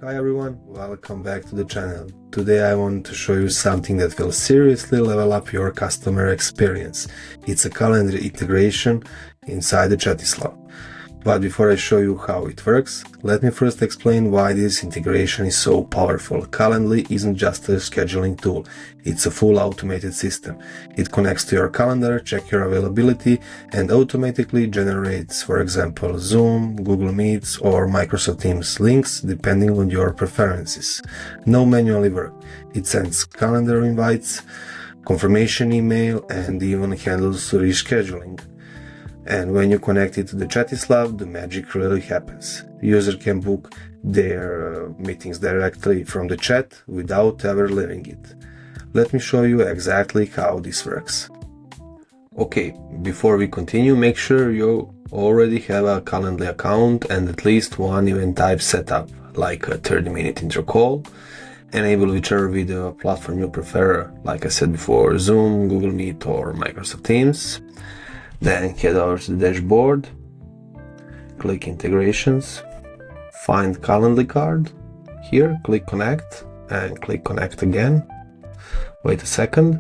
Hi everyone, welcome back to the channel. Today I want to show you something that will seriously level up your customer experience. It's a calendar integration inside the Chatislav. But before I show you how it works, let me first explain why this integration is so powerful. Calendly isn't just a scheduling tool, it's a full automated system. It connects to your calendar, checks your availability, and automatically generates, for example, Zoom, Google Meets, or Microsoft Teams links depending on your preferences. No manual work. It sends calendar invites, confirmation email, and even handles rescheduling. And when you connect it to the Chatislav, the magic really happens. User can book their meetings directly from the chat without ever leaving it. Let me show you exactly how this works. Okay, before we continue, make sure you already have a Calendly account and at least one event type set up, like a 30-minute intro call. Enable whichever video platform you prefer, like I said before, Zoom, Google Meet, or Microsoft Teams. Then head over to the dashboard, click integrations, find Calendly card. Here, click connect and click connect again. Wait a second.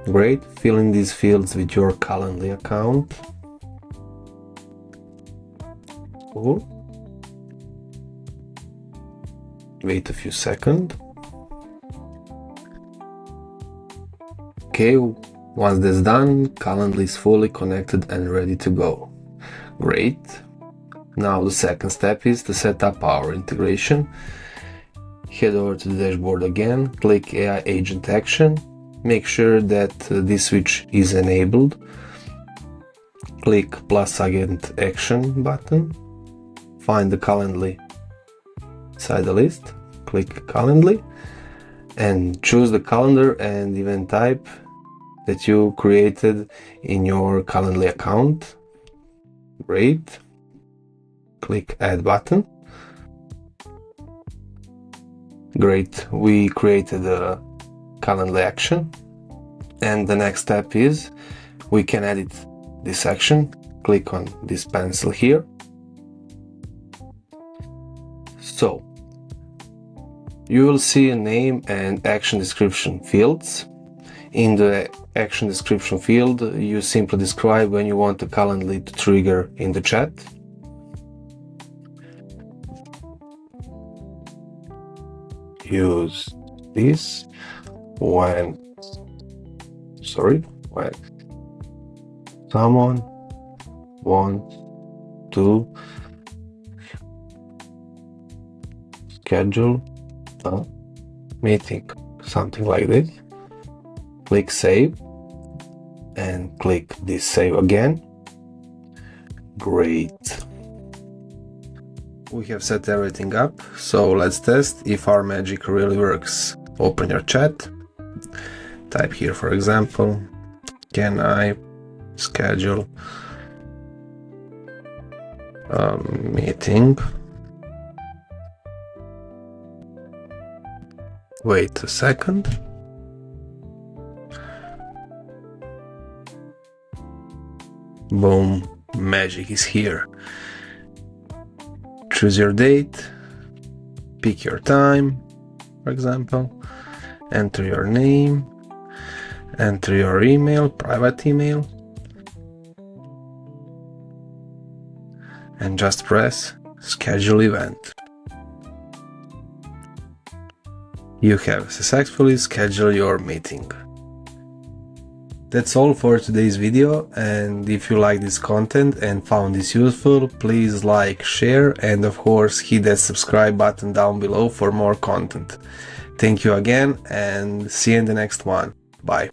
Great, fill in these fields with your Calendly account. Cool. Wait a few seconds. Okay, once that's done, Calendly is fully connected and ready to go. Great. Now the second step is to set up our integration. Head over to the dashboard again, click AI Agent Action. Make sure that this switch is enabled. Click plus Agent Action button. Find the Calendly inside the list. Click Calendly and choose the calendar and event type that you created in your Calendly account. Great. Click Add button. Great, we created a Calendly action. And the next step is we can edit this action. Click on this pencil here. So, you will see a name and action description fields. In the action description field, you simply describe when you want the Calendly to trigger in the chat. Use this when someone wants to schedule a meeting, something like this. Click save and click this save again. Great. We have set everything up, so let's test if our magic really works. Open your chat. Type here, for example, can I schedule a meeting? Wait a second. Boom, magic is here. Choose your date, pick your time, for example, enter your name, enter your email, private email, and just press schedule event. You have successfully scheduled your meeting. That's all for today's video, and if you like this content and found this useful, please like, share, and of course hit that subscribe button down below for more content. Thank you again and see you in the next one. Bye.